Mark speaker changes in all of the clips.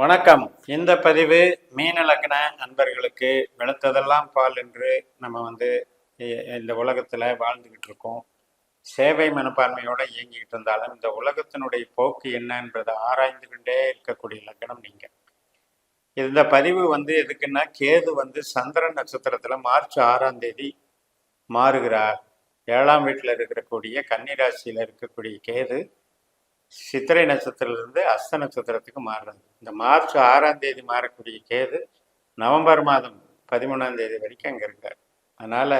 Speaker 1: வணக்கம். இந்த பதிவு மீன லக்ன அன்பர்களுக்கு வெளுத்ததெல்லாம் பால் என்று நம்ம இந்த உலகத்துல வாழ்ந்துகிட்டு இருக்கோம். சேவை மனப்பான்மையோட இயங்கிட்டு இருந்தாலும் இந்த உலகத்தினுடைய போக்கு என்னன்றதை ஆராய்ந்து கொண்டே இருக்கக்கூடிய லக்னம் நீங்க. இந்த பதிவு எதுக்குன்னா, கேது சந்திரன் நட்சத்திரத்துல மார்ச் 6ஆம் தேதி மாறுகிறார். 7ஆம் வீட்டில் இருக்கக்கூடிய கன்னிராசியில இருக்கக்கூடிய கேது சித்திரை நட்சத்திரத்திலிருந்து அஸ்த நட்சத்திரத்துக்கு மாறுறது. இந்த மார்ச் 6ஆம் தேதி மாறக்கூடிய கேது நவம்பர் மாதம் 13ஆம் தேதி வரைக்கும் அங்கே இருக்கார். அதனால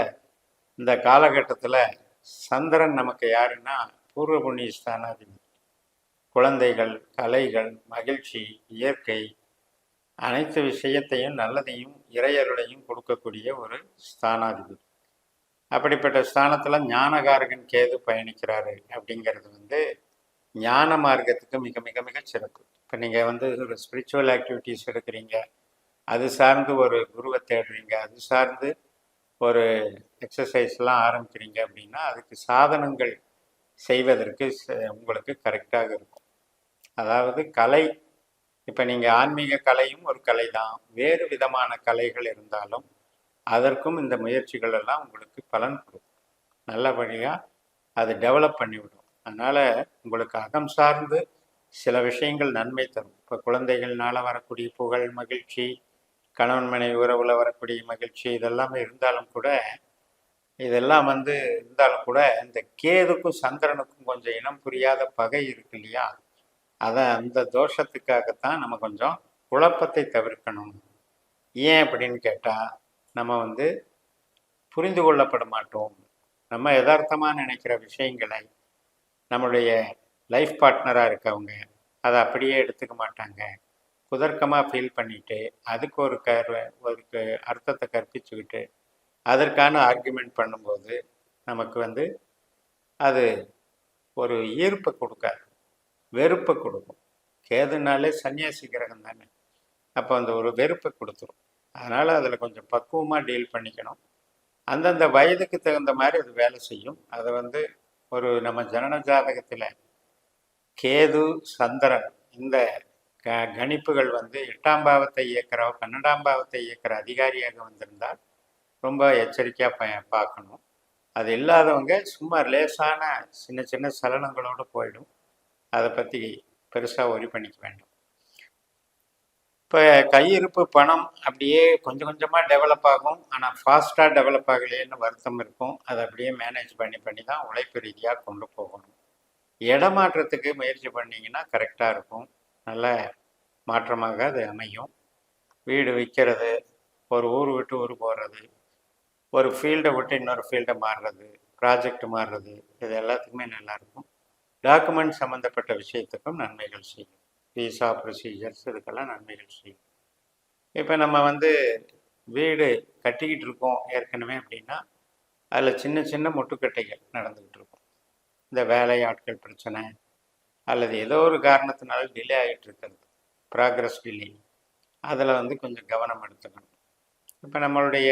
Speaker 1: இந்த காலகட்டத்தில் சந்திரன் நமக்கு யாருன்னா பூர்வ புண்ணிய ஸ்தானாதிபதி. குழந்தைகள், கலைகள், மகிழ்ச்சி, இயற்கை, அனைத்து விஷயத்தையும் நல்லதையும் இறையருளையும் கொடுக்கக்கூடிய ஒரு ஸ்தானாதிபதி. அப்படிப்பட்ட ஸ்தானத்தில் ஞானகாரகன் கேது பயணிக்கிறாரு அப்படிங்கிறது ஞான மார்க்கத்துக்கு மிக மிக மிக சிறப்பு. இப்போ நீங்கள் ஒரு ஸ்பிரிச்சுவல் ஆக்டிவிட்டீஸ் எடுக்கிறீங்க, அது சார்ந்து ஒரு குருவை தேடுறீங்க, அது சார்ந்து ஒரு எக்ஸசைஸ்லாம் ஆரம்பிக்கிறீங்க அப்படின்னா அதுக்கு சாதனங்கள் செய்வதற்கு உங்களுக்கு கரெக்டாக இருக்கும். அதாவது கலை, இப்போ நீங்கள் ஆன்மீக கலையும் ஒரு கலை தான். வேறு விதமான கலைகள் இருந்தாலும் அதற்கும் இந்த முயற்சிகள் எல்லாம் உங்களுக்கு பலன் கொடுக்கும். நல்லபடியாக அது டெவலப் பண்ணிவிடும். அதனால் உங்களுக்கு அகம் சார்ந்து சில விஷயங்கள் நன்மை தரும். இப்போ குழந்தைகள்னால வரக்கூடிய புகழ், மகிழ்ச்சி, கணவன் மனைவி உறவில் வரக்கூடிய மகிழ்ச்சி, இதெல்லாமே இருந்தாலும் கூட இந்த கேதுக்கும் சந்திரனுக்கும் கொஞ்சம் இனம் புரியாத பகை இருக்கு இல்லையா? அந்த தோஷத்துக்காகத்தான் நம்ம கொஞ்சம் குழப்பத்தை தவிர்க்கணும். ஏன் அப்படின்னு கேட்டால், நம்ம புரிந்து கொள்ளப்பட மாட்டோம். நம்ம யதார்த்தமாக நினைக்கிற விஷயங்களை நம்மளுடைய லைஃப் பார்ட்னராக இருக்கவங்க அதை அப்படியே எடுத்துக்க மாட்டாங்க. குதர்க்கமாக ஃபீல் பண்ணிட்டு அதுக்கு ஒரு அர்த்தத்தை கற்பிச்சுக்கிட்டு அதற்கான ஆர்குமெண்ட் பண்ணும்போது நமக்கு அது ஒரு ஈர்ப்பை கொடுக்காது, வெறுப்பை கொடுக்கும். கேதுனாலே சன்னியாசி கிரகம் தானே, அப்போ ஒரு வெறுப்பை கொடுத்துரும். அதனால் அதில் கொஞ்சம் பக்குவமாக டீல் பண்ணிக்கணும். அந்தந்த வயதுக்கு தகுந்த மாதிரி அது வேலை செய்யும். அதை ஒரு நம்ம ஜனன ஜாதகத்தில் கேது, சந்திரன் இந்த கணிப்புகள் 8ஆம் பாவத்தை இயக்கிற 12ஆம் பாவத்தை இயக்கிற அதிகாரியாக வந்திருந்தால் ரொம்ப எச்சரிக்கையாக பார்க்கணும். அது இல்லாதவங்க சும்மா லேசான சின்ன சின்ன சலனங்களோடு போயிடும். அதை பற்றி பெருசாக ஒரி பண்ணிக்க வேண்டாம். இப்போ கையிருப்பு பணம் அப்படியே கொஞ்சம் கொஞ்சமாக டெவலப் ஆகும். ஆனால் ஃபாஸ்ட்டாக டெவலப் ஆகலையேன்னு வருத்தம் இருக்கும். அதை அப்படியே மேனேஜ் பண்ணி தான் உழைப்பு ரீதியாக கொண்டு போகணும். இடமாற்றத்துக்கு முயற்சி பண்ணிங்கன்னா கரெக்டாக இருக்கும். நல்ல மாற்றமாக அது அமையும். வீடு விற்கிறது, ஒரு ஊர் விட்டு ஊர் போகிறது, ஒரு ஃபீல்டை விட்டு இன்னொரு ஃபீல்டை மாறுறது, ப்ராஜெக்ட் மாறுறது, இது எல்லாத்துக்குமே நல்லாயிருக்கும். டாக்குமெண்ட் சம்மந்தப்பட்ட விஷயத்துக்கும் நன்மைகள் செய்யும். விசா ப்ரொசீஜர்ஸ் இதுக்கெல்லாம் நன்மைகள் செய்யும். இப்போ நம்ம வீடு கட்டிக்கிட்டு இருக்கோம் ஏற்கனவே அப்படின்னா அதில் சின்ன சின்ன முட்டுக்கட்டைகள் நடந்துக்கிட்டு இருக்கும். இந்த வேலை ஆட்கள் பிரச்சனை அல்லது ஏதோ ஒரு காரணத்தினால டிலே ஆகிட்டு இருக்கிறது, ப்ராக்ரஸ் டிலே, அதில் கொஞ்சம் கவனம் எடுத்துக்கணும். இப்போ நம்மளுடைய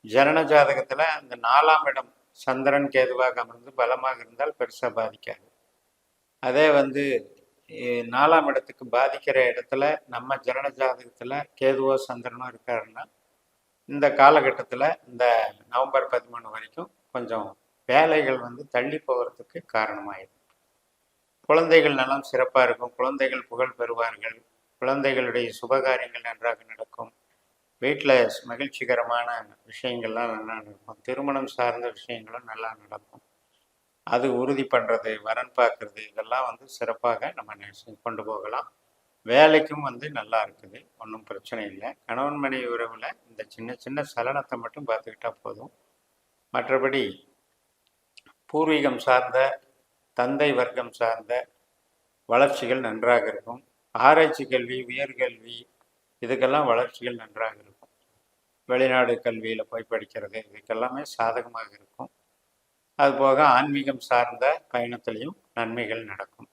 Speaker 1: ஜனன ஜாதகத்தில் அந்த 4ஆம் இடம் சந்திரன் கேதுவாக அமர்ந்து பலமாக இருந்தால் பெருசாக பாதிக்காது. அதே 4ஆம் இடத்துக்கு பாதிக்கிற இடத்துல நம்ம ஜனன ஜாதகத்தில் கேதுவோ சந்திரனோ இருக்காருன்னா இந்த காலகட்டத்தில் இந்த நவம்பர் 13 வரைக்கும் கொஞ்சம் வேலைகள் தள்ளி போகிறதுக்கு காரணமாயிடும். குழந்தைகள் நலம் சிறப்பாக இருக்கும். குழந்தைகள் புகழ் பெறுவார்கள். குழந்தைகளுடைய சுபகாரியங்கள் நன்றாக நடக்கும். வீட்டில் மகிழ்ச்சிகரமான விஷயங்கள்லாம் நல்லா நடக்கும். திருமணம் சார்ந்த விஷயங்களும் நல்லா நடக்கும். அது உறுதி பண்ணுறது, வரன் பார்க்குறது, இதெல்லாம் சிறப்பாக நம்ம கொண்டு போகலாம். வேலைக்கும் நல்லா இருக்குது, ஒன்றும் பிரச்சனை இல்லை. கணவன் மனைவி உறவில் இந்த சின்ன சின்ன சலனத்தை மட்டும் பார்த்துக்கிட்டா போதும். மற்றபடி பூர்வீகம் சார்ந்த, தந்தை வர்க்கம் சார்ந்த வளர்ச்சிகள் நன்றாக இருக்கும். ஆராய்ச்சி கல்வி, உயர்கல்வி, இதுக்கெல்லாம் வளர்ச்சிகள் நன்றாக இருக்கும். வெளிநாடு கல்வியில் போய் படிக்கிறது, இதுக்கெல்லாமே சாதகமாக இருக்கும். அதுபோக ஆன்மீகம் சார்ந்த பயணத்திலையும் நன்மைகள் நடக்கும்.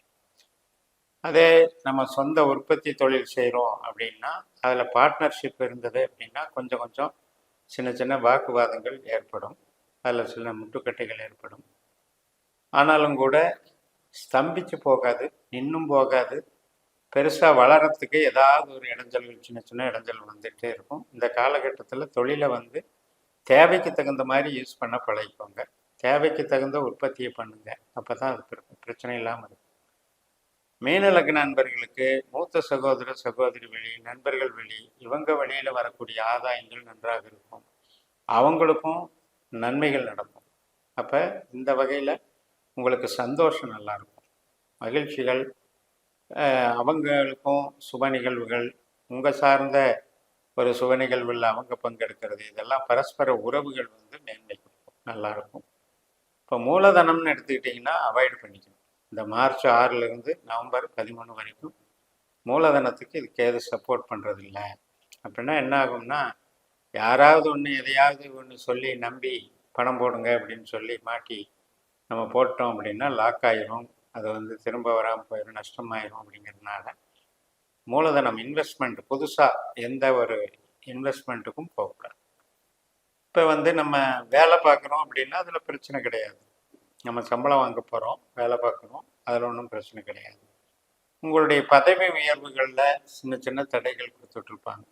Speaker 1: அதே நம்ம சொந்த உற்பத்தி தொழில் செய்கிறோம் அப்படின்னா அதில் பார்ட்னர்ஷிப் இருந்தது அப்படின்னா கொஞ்சம் கொஞ்சம் சின்ன சின்ன வாக்குவாதங்கள் ஏற்படும், அதில் சில முட்டுக்கட்டைகள் ஏற்படும். ஆனாலும் கூட ஸ்தம்பிச்சு போகாது, இன்னும் போகாது, பெருசாக வளரத்துக்கு ஏதாவது ஒரு இடைஞ்சல்கள், சின்ன சின்ன இடைஞ்சல் வந்துகிட்டே இருக்கும். இந்த காலகட்டத்தில் தொழிலை வந்து தேவைக்கு தகுந்த மாதிரி யூஸ் பண்ண பழகிக்கோங்க. தேவைக்கு தகுந்த உற்பத்தியை பண்ணுங்க. அப்போ தான் அது பிரச்சனை இல்லாமல் இருக்கும். மீன லக்ன நண்பர்களுக்கு மூத்த சகோதர சகோதரி வழி, நண்பர்கள் வழி, இவங்க வழியில் வரக்கூடிய ஆதாயங்கள் நன்றாக இருக்கும். அவங்களுக்கும் நன்மைகள் நடக்கும். அப்போ இந்த வகையில் உங்களுக்கு சந்தோஷம் நல்லாயிருக்கும், மகிழ்ச்சிகள். அவங்களுக்கும் சுப நிகழ்வுகள், உங்கள் சார்ந்த ஒரு சுப நிகழ்வில் அவங்க பங்கெடுக்கிறது, இதெல்லாம் பரஸ்பர உறவுகள் வந்து மேன்மை கொடுக்கும், நல்லாயிருக்கும். இப்போ மூலதனம்னு எடுத்துக்கிட்டிங்கன்னா அவாய்டு பண்ணிக்கணும். இந்த மார்ச் 6லேருந்து நவம்பர் 13 வரைக்கும் மூலதனத்துக்கு இது கேது சப்போர்ட் பண்ணுறதில்ல. அப்படின்னா என்ன ஆகும்னா, யாராவது ஒன்று எதையாவது ஒன்று சொல்லி நம்பி பணம் போடுங்க அப்படின்னு சொல்லி மாட்டி நம்ம போட்டோம் அப்படின்னா லாக் ஆயிரும். அது வந்து திரும்ப வராமல் போயிடும், நஷ்டமாயிரும். அப்படிங்கிறதுனால மூலதனம் இன்வெஸ்ட்மெண்ட் புதுசாக எந்த ஒரு இன்வெஸ்ட்மெண்ட்டுக்கும் போகக்கூடாது. இப்போ வந்து நம்ம வேலை பார்க்குறோம் அப்படின்னா அதில் பிரச்சனை கிடையாது. நம்ம சம்பளம் வாங்க போகிறோம், வேலை பார்க்குறோம், அதில் ஒன்றும் பிரச்சனை கிடையாது. உங்களுடைய பதவி உயர்வுகளில் சின்ன சின்ன தடைகள் கொடுத்துட்ருப்பாங்க.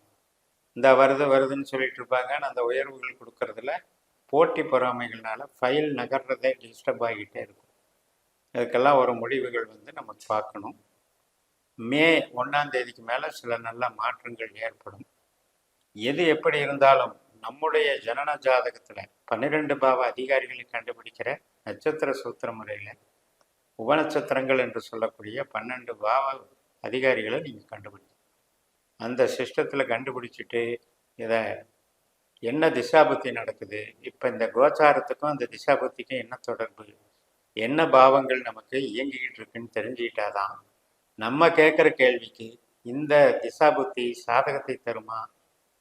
Speaker 1: இந்த வருதுன்னு சொல்லிட்டு இருப்பாங்க. அந்த உயர்வுகள் கொடுக்கறதுல போட்டி பொறாமைகள்னால ஃபைல் நகர்றதே டிஸ்டர்ப் ஆகிட்டே இருக்கும். இதுக்கெல்லாம் ஒரு முடிவுகள் வந்து நம்ம பார்க்கணும். மே 1ஆம் தேதிக்கு மேலே சில நல்ல மாற்றங்கள் ஏற்படும். எது எப்படி இருந்தாலும் நம்முடைய ஜனன ஜாதகத்தில் 12 பாவ அதிகாரிகளை கண்டுபிடிக்கிற நட்சத்திர சூத்திர முறையில் உபநட்சத்திரங்கள் என்று சொல்லக்கூடிய 12 பாவ அதிகாரிகளை நீங்கள் கண்டுபிடிக்கணும். அந்த சிஸ்டத்தில் கண்டுபிடிச்சிட்டு இதை என்ன திசாபுத்தி நடக்குது, இப்போ இந்த கோச்சாரத்துக்கும் அந்த திசாபுத்திக்கும் என்ன தொடர்பு, என்ன பாவங்கள் நமக்கு இயங்கிக்கிட்டு இருக்குன்னு தெரிஞ்சுக்கிட்டாதான் நம்ம கேட்குற கேள்விக்கு இந்த திசாபுத்தி சாதகத்தை தருமா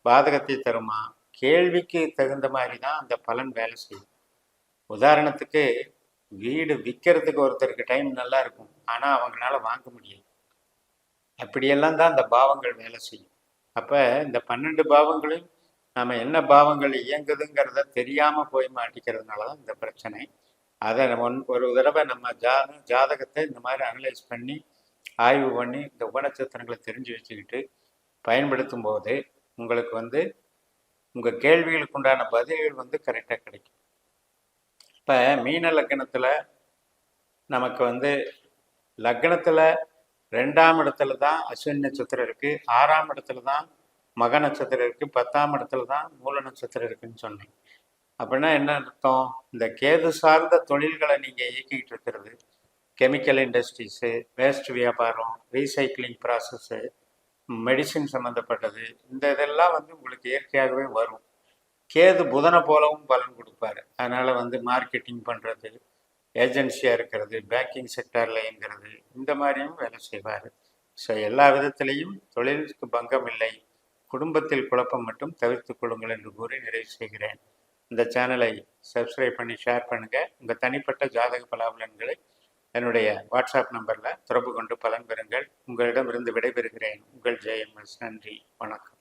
Speaker 1: பாதகத்தை தருமா, கேள்விக்கு தகுந்த மாதிரி தான் அந்த பலன் வேலை செய்யும். உதாரணத்துக்கு வீடு விற்கிறதுக்கு ஒருத்தருக்கு டைம் நல்லா இருக்கும், ஆனால் அவங்களால வாங்க முடியாது. அப்படியெல்லாம் தான் அந்த பாவங்கள் வேலை செய்யும். அப்போ இந்த 12 பாவங்களையும் நம்ம என்ன பாவங்கள் இயங்குதுங்கிறத தெரியாமல் போய் மாட்டிக்கிறதுனால தான் இந்த பிரச்சனை. அதை ஒரு தடவை நம்ம ஜாதகத்தை இந்த மாதிரி அனலைஸ் பண்ணி ஆய்வு பண்ணி இந்த உபநட்சத்திரங்களை தெரிஞ்சு வச்சுக்கிட்டு பயன்படுத்தும் போது உங்களுக்கு வந்து உங்கள் கேள்விகளுக்கு உண்டான பதில்கள் வந்து கரெக்டாக கிடைக்கும். இப்போ மீன லக்னத்தில் நமக்கு வந்து லக்னத்தில் 2ஆம் இடத்துல தான் அஸ்வினி நட்சத்திரம் இருக்குது, 6ஆம் இடத்துல தான் மக நட்சத்திரம் இருக்குது, 10ஆம் இடத்துல தான் மூல நட்சத்திரம் இருக்குதுன்னு சொன்னேன். அப்படின்னா என்ன அர்த்தம், இந்த கேது சார்ந்த தொழில்களை நீங்கள் இயக்கிக்கிட்டு இருக்கிறது, கெமிக்கல் இண்டஸ்ட்ரீஸு, வேஸ்ட் வியாபாரம், ரீசைக்கிளிங் ப்ராசஸ்ஸு, மெடிசின் சம்மந்தப்பட்டது, இந்த இதெல்லாம் வந்து உங்களுக்கு இயற்கையாகவே வரும். கேது புதனை போலவும் பலன் கொடுப்பாரு. அதனால் வந்து மார்க்கெட்டிங் பண்ணுறது, ஏஜென்சியாக இருக்கிறது, பேங்கிங் செக்டரில் இயங்கிறது, இந்த மாதிரியும் வேலை செய்வார். ஸோ எல்லா விதத்திலையும் தொழிலுக்கு பங்கம் இல்லை, குடும்பத்தில் குழப்பம் மட்டும் தவிர்த்து கொள்ளுங்கள் என்று கூறி நிறைவு செய்கிறேன். இந்த சேனலை சப்ஸ்கிரைப் பண்ணி ஷேர் பண்ணுங்கள். உங்கள் தனிப்பட்ட ஜாதக பலாபலன்களை என்னுடைய வாட்ஸ்அப் நம்பரில் தொடர்பு கொண்டு பலன் பெறுங்கள். உங்களிடமிருந்து விடைபெறுகிறேன். உங்கள் ஜெயம்எஸ். நன்றி, வணக்கம்.